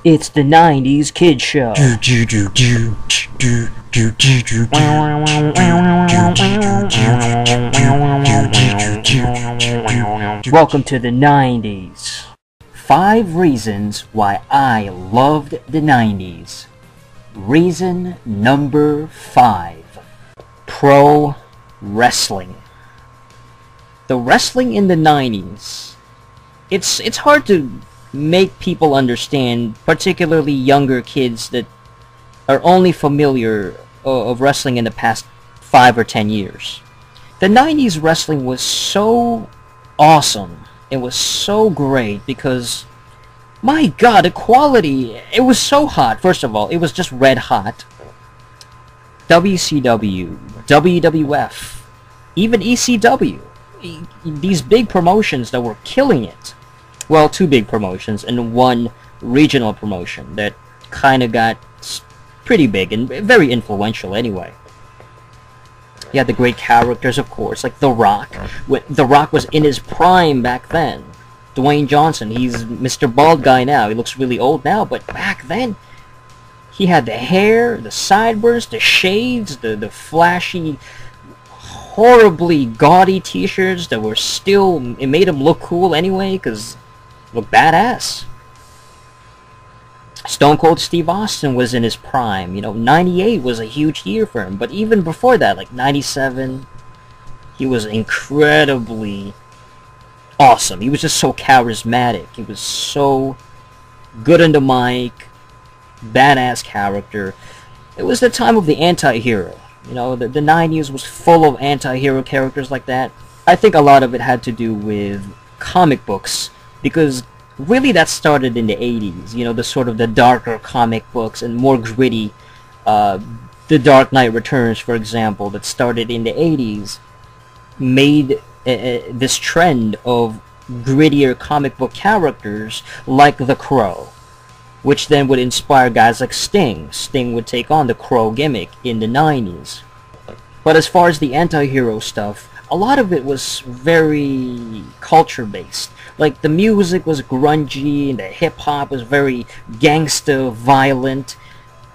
It's the 90s Kid Show. Welcome to the 90s. 5 reasons why I loved the 90s. Reason number 5. Pro wrestling. The wrestling in the 90s. It's hard to make people understand, particularly younger kids that are only familiar of wrestling in the past 5 or 10 years. The 90s wrestling was so awesome. It was so great because, my god, the quality, it was so hot. First of all, it was just red hot. WCW, WWF, even ECW. These big promotions that were killing it. Well, 2 big promotions and 1 regional promotion that kind of got pretty big and very influential anyway. You had the great characters, of course, like The Rock. The Rock was in his prime back then. Dwayne Johnson, he's Mr. Bald Guy now. He looks really old now, but back then, he had the hair, the sideburns, the shades, the flashy, horribly gaudy t-shirts that were still, it made him look cool anyway, because look badass. Stone Cold Steve Austin was in his prime. 98 was a huge year for him. But even before that, like 97, he was incredibly awesome. He was just so charismatic. He was so good on the mic, badass character. It was the time of the anti-hero. The 90s was full of anti-hero characters like that. I think a lot of it had to do with comic books, because really that started in the 80s, the sort of the darker comic books and more gritty, The Dark Knight Returns, for example, that started in the 80s, made this trend of grittier comic book characters like the Crow, which then would inspire guys like Sting. Sting would take on the Crow gimmick in the 90s. But as far as the anti-hero stuff, a lot of it was very culture-based. Like, the music was grungy, and the hip-hop was very gangsta, violent.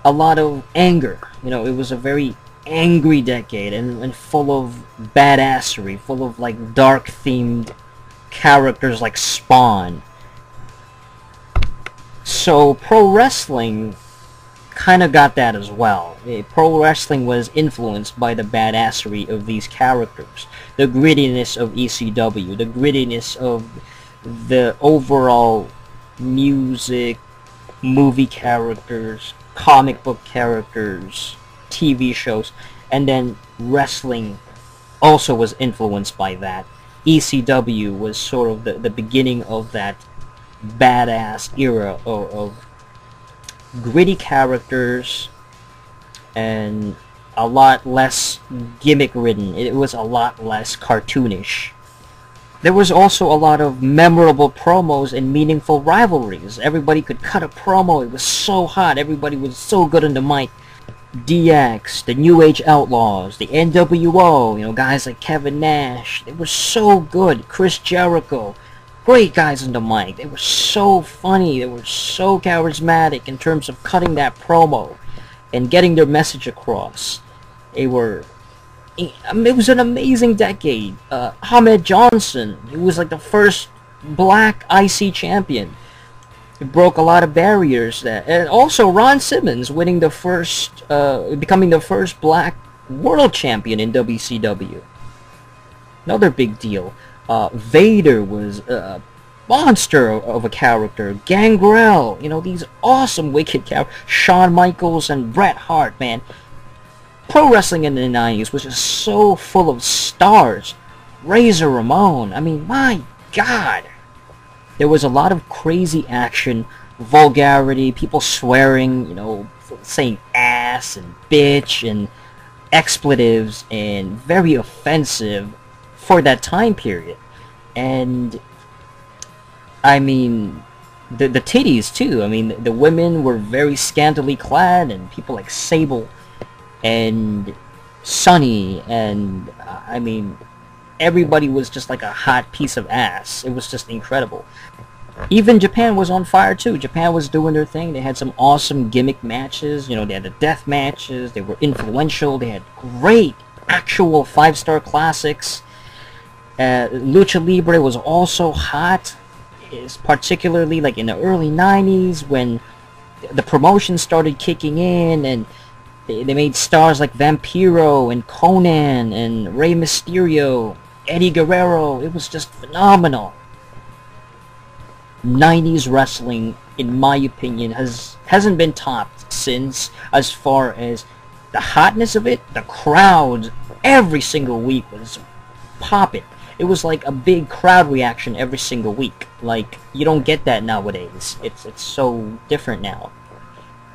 A lot of anger. It was a very angry decade, and full of badassery, full of, like, dark-themed characters like Spawn. So, pro wrestling kind of got that as well. Pro wrestling was influenced by the badassery of these characters. The grittiness of ECW, the grittiness of the overall music, movie characters, comic book characters, TV shows, and then wrestling also was influenced by that. ECW was sort of the beginning of that badass era of gritty characters and a lot less gimmick-ridden. It was a lot less cartoonish. There was also a lot of memorable promos and meaningful rivalries. Everybody could cut a promo. It was so hot. Everybody was so good on the mic. DX, the New Age Outlaws, the NWO, guys like Kevin Nash. They were so good. Chris Jericho. Great guys on the mic. They were so funny. They were so charismatic in terms of cutting that promo and getting their message across. It was an amazing decade. Ahmed Johnson, he was like the first black IC champion. It broke a lot of barriers there. And also Ron Simmons winning becoming the first black world champion in WCW. Another big deal. Vader was a monster of a character. Gangrel, these awesome wicked characters. Shawn Michaels and Bret Hart, man. Pro wrestling in the 90s was just so full of stars. Razor Ramon, my god. There was a lot of crazy action, vulgarity, people swearing, saying ass and bitch and expletives, and very offensive for that time period. And the titties too. The women were very scantily clad, and people like Sable and Sunny, and everybody was just like a hot piece of ass. It was just incredible. Even Japan was on fire too. Japan was doing their thing. They had some awesome gimmick matches. You know, they had the death matches. They were influential. They had great actual 5-star classics. Lucha Libre was also hot, particularly like in the early 90s when the promotion started kicking in, and they made stars like Vampiro and Conan and Rey Mysterio, Eddie Guerrero. It was just phenomenal. 90s wrestling, in my opinion, hasn't been topped since, as far as the hotness of it. The crowd every single week was popping. It was like a big crowd reaction every single week. Like, you don't get that nowadays. It's so different now.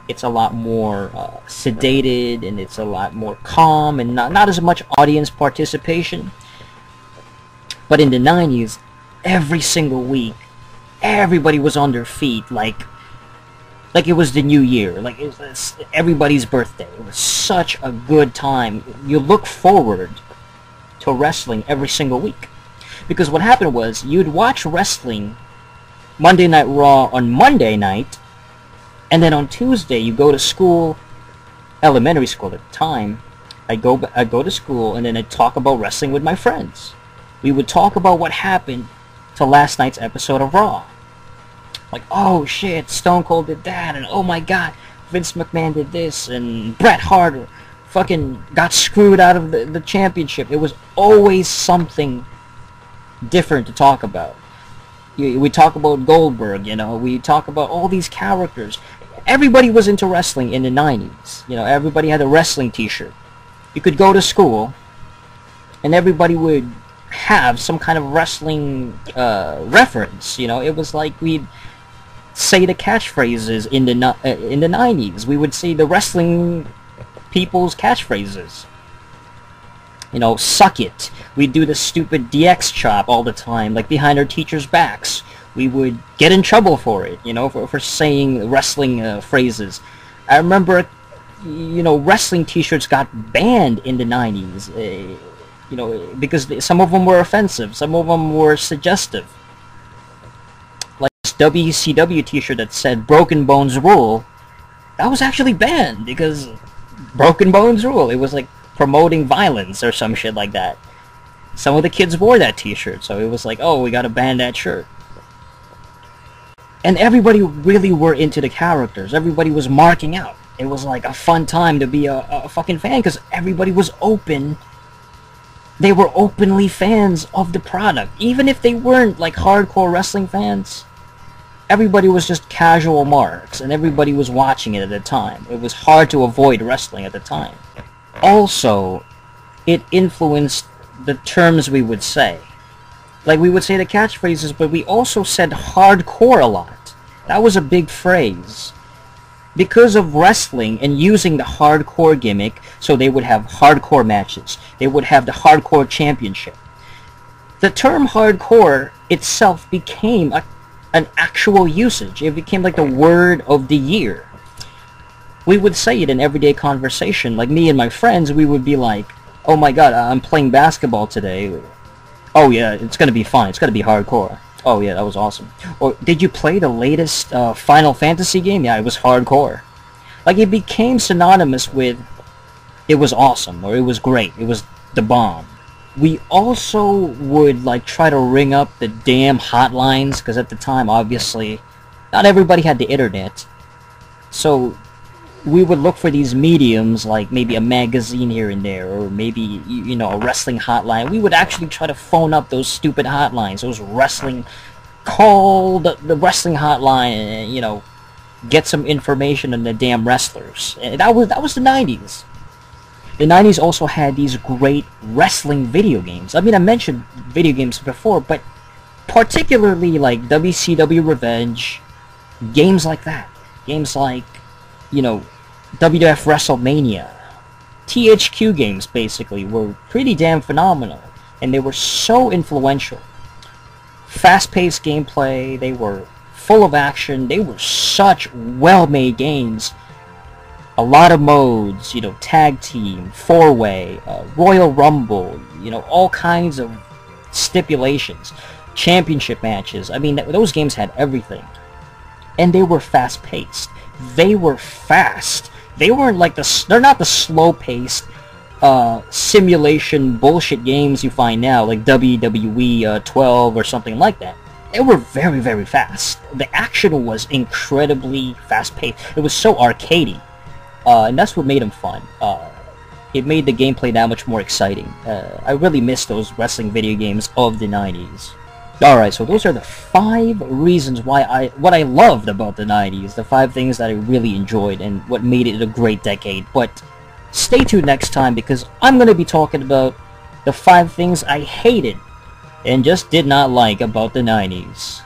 It's a lot more sedated, and it's a lot more calm, and not as much audience participation. But in the 90s, every single week, everybody was on their feet, like it was the new year, like it was everybody's birthday. It was such a good time. You look forward to wrestling every single week, because what happened was you'd watch wrestling Monday Night Raw on Monday night, and then on Tuesday you go to school, elementary school at the time. I go to school, and then I'd talk about wrestling with my friends. We would talk about what happened to last night's episode of Raw. Like, oh shit, Stone Cold did that, and oh my god, Vince McMahon did this, and Bret Hart fucking got screwed out of the championship. It was always something different to talk about. We talk about Goldberg, you know, we talk about all these characters. Everybody was into wrestling in the 90s. You know, everybody had a wrestling t-shirt. You could go to school, and everybody would have some kind of wrestling reference. You know, it was like we'd say the catchphrases in the 90s. We would say the wrestling people's catchphrases. You know, suck it. We'd do the stupid DX chop all the time, like behind our teachers' backs. We would get in trouble for it, you know, for saying wrestling phrases. I remember, you know, wrestling t-shirts got banned in the 90s. You know, because some of them were offensive, some of them were suggestive. Like this WCW t-shirt that said Broken Bones Rule, that was actually banned because Broken Bones Rule. It was like promoting violence or some shit like that. Some of the kids wore that t-shirt, so it was like, oh, we gotta ban that shirt. And everybody really were into the characters. Everybody was marking out. It was like a fun time to be a fucking fan, because everybody was open. They were openly fans of the product. Even if they weren't like hardcore wrestling fans, everybody was just casual marks, and everybody was watching it at the time. It was hard to avoid wrestling at the time. Also, it influenced the terms we would say. Like, we would say the catchphrases, but we also said hardcore a lot. That was a big phrase. Because of wrestling and using the hardcore gimmick, so they would have hardcore matches. They would have the hardcore championship. The term hardcore itself became an actual usage. It became like the word of the year. We would say it in everyday conversation. Like, me and my friends, we would be like, oh my god, I'm playing basketball today. Oh yeah, it's gonna be fun. It's gonna be hardcore. Oh yeah, that was awesome. Or, did you play the latest Final Fantasy game? Yeah, it was hardcore. Like, it became synonymous with, it was awesome, or it was great, it was the bomb. We also would, like, try to ring up the damn hotlines, because at the time, obviously, not everybody had the internet. So, we would look for these mediums, like maybe a magazine here and there, or maybe, you know, a wrestling hotline. We would actually try to phone up those stupid hotlines, those wrestling, call the wrestling hotline, and, you know, get some information on the damn wrestlers. And that was the 90s. The 90s also had these great wrestling video games. I mean, I mentioned video games before, but particularly like WCW Revenge, games like that. Games like, you know, WWF WrestleMania. THQ games, basically, were pretty damn phenomenal. And they were so influential. Fast-paced gameplay, they were full of action, they were such well-made games. A lot of modes, you know, tag team, four-way, Royal Rumble, you know, all kinds of stipulations. championship matches. I mean, those games had everything. And they were fast-paced. They were fast. They weren't like they're not the slow-paced simulation bullshit games you find now, like WWE 12 or something like that. They were very, very fast. The action was incredibly fast-paced. It was so arcadey, and that's what made them fun. It made the gameplay that much more exciting. I really miss those wrestling video games of the 90s. Alright, so those are the 5 reasons what I loved about the 90s, the 5 things that I really enjoyed and what made it a great decade. But stay tuned next time, because I'm going to be talking about the 5 things I hated and just did not like about the 90s.